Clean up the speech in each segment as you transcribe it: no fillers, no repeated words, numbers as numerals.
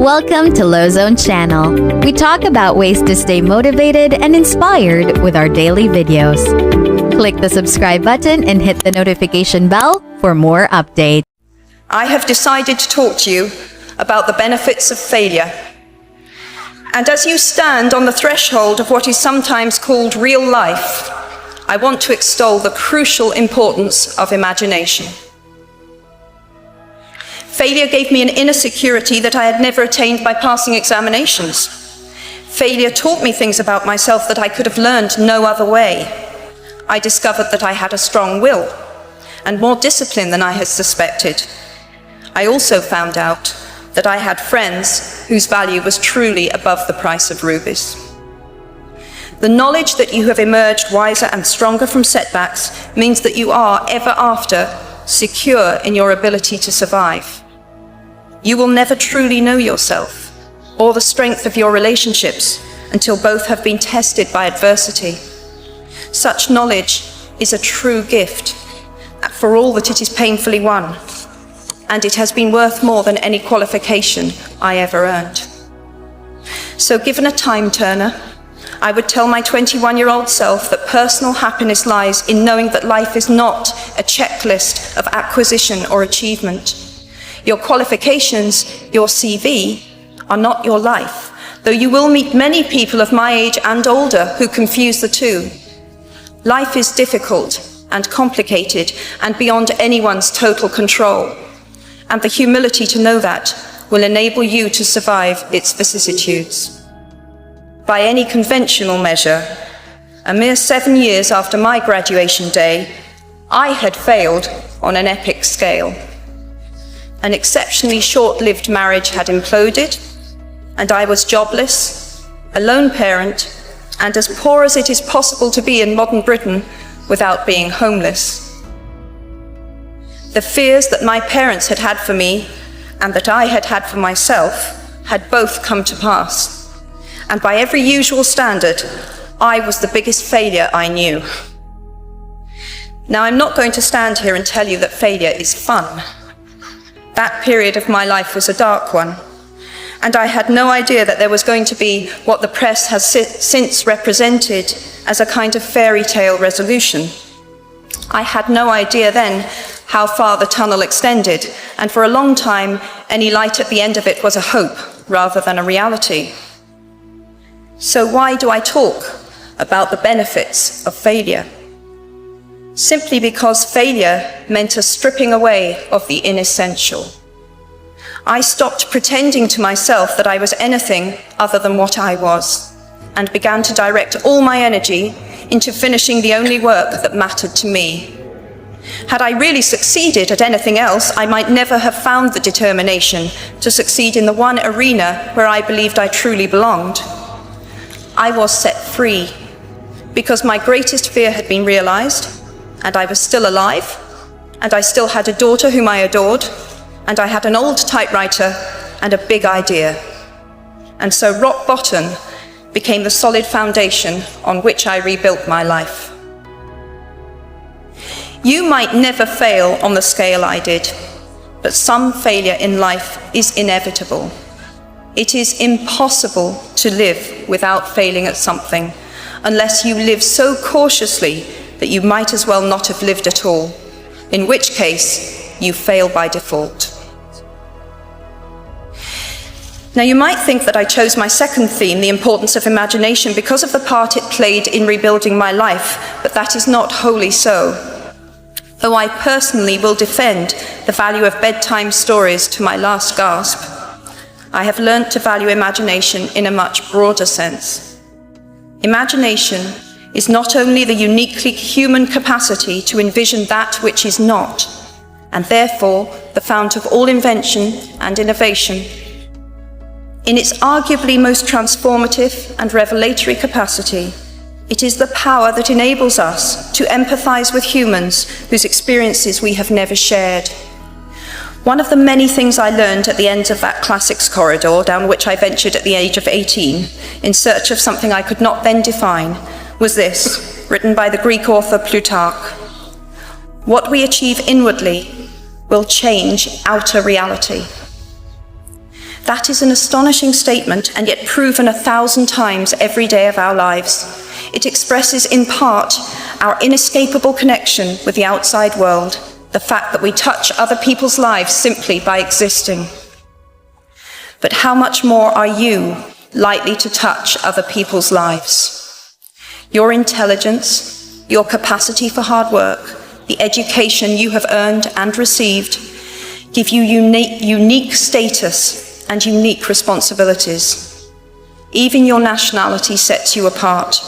Welcome to Low Zone Channel. We talk about ways to stay motivated and inspired with our daily videos. Click the subscribe button and hit the notification bell for more updates. I have decided to talk to you about the benefits of failure. And as you stand on the threshold of what is sometimes called real life, I want to extol the crucial importance of imagination. Failure gave me an inner security that I had never attained by passing examinations. Failure taught me things about myself that I could have learned no other way. I discovered that I had a strong will and more discipline than I had suspected. I also found out that I had friends whose value was truly above the price of rubies. The knowledge that you have emerged wiser and stronger from setbacks means that you are, ever after, secure in your ability to survive. You will never truly know yourself or the strength of your relationships until both have been tested by adversity. Such knowledge is a true gift for all that it is painfully won, and it has been worth more than any qualification I ever earned. So given a time turner, I would tell my 21-year-old self that personal happiness lies in knowing that life is not a checklist of acquisition or achievement. Your qualifications, your CV, are not your life, though you will meet many people of my age and older who confuse the two. Life is difficult and complicated and beyond anyone's total control, and the humility to know that will enable you to survive its vicissitudes. By any conventional measure, a mere 7 years after my graduation day, I had failed on an epic scale. An exceptionally short-lived marriage had imploded, and I was jobless, a lone parent, and as poor as it is possible to be in modern Britain without being homeless. The fears that my parents had had for me and that I had had for myself had both come to pass, and by every usual standard, I was the biggest failure I knew. Now, I'm not going to stand here and tell you that failure is fun. That period of my life was a dark one, and I had no idea that there was going to be what the press has since represented as a kind of fairy tale resolution. I had no idea then how far the tunnel extended, and for a long time, any light at the end of it was a hope rather than a reality. So why do I talk about the benefits of failure? Simply because failure meant a stripping away of the inessential. I stopped pretending to myself that I was anything other than what I was, and began to direct all my energy into finishing the only work that mattered to me. Had I really succeeded at anything else, I might never have found the determination to succeed in the one arena where I believed I truly belonged. I was set free because my greatest fear had been realized, and I was still alive, and I still had a daughter whom I adored, and I had an old typewriter and a big idea. And so rock bottom became the solid foundation on which I rebuilt my life. You might never fail on the scale I did, but some failure in life is inevitable. It is impossible to live without failing at something, unless you live so cautiously that you might as well not have lived at all, in which case you fail by default. Now, you might think that I chose my second theme, the importance of imagination, because of the part it played in rebuilding my life, but that is not wholly so. Though I personally will defend the value of bedtime stories to my last gasp, I have learnt to value imagination in a much broader sense. Imagination is not only the uniquely human capacity to envision that which is not, and therefore the fount of all invention and innovation. In its arguably most transformative and revelatory capacity, it is the power that enables us to empathize with humans whose experiences we have never shared. One of the many things I learned at the end of that classics corridor down which I ventured at the age of 18 in search of something I could not then define was this, written by the Greek author Plutarch: "What we achieve inwardly will change outer reality." That is an astonishing statement, and yet proven 1,000 times every day of our lives. It expresses in part our inescapable connection with the outside world, the fact that we touch other people's lives simply by existing. But how much more are you likely to touch other people's lives? Your intelligence, your capacity for hard work, the education you have earned and received give you unique status and unique responsibilities. Even your nationality sets you apart.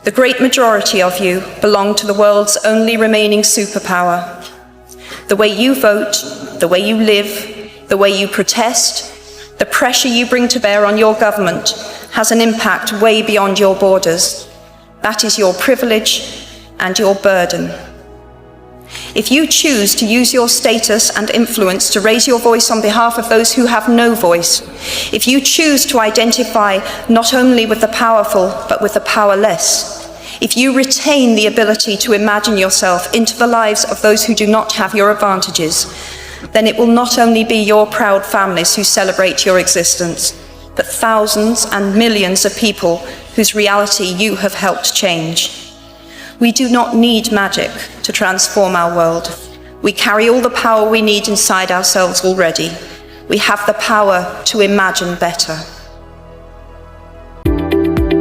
The great majority of you belong to the world's only remaining superpower. The way you vote, the way you live, the way you protest, the pressure you bring to bear on your government has an impact way beyond your borders. That is your privilege and your burden. If you choose to use your status and influence to raise your voice on behalf of those who have no voice, if you choose to identify not only with the powerful but with the powerless, if you retain the ability to imagine yourself into the lives of those who do not have your advantages, then it will not only be your proud families who celebrate your existence, but thousands and millions of people whose reality you have helped change. We do not need magic to transform our world. We carry all the power we need inside ourselves already. We have the power to imagine better.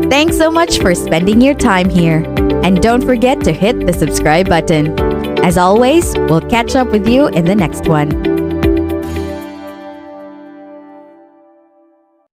Thanks so much for spending your time here. And don't forget to hit the subscribe button. As always, we'll catch up with you in the next one.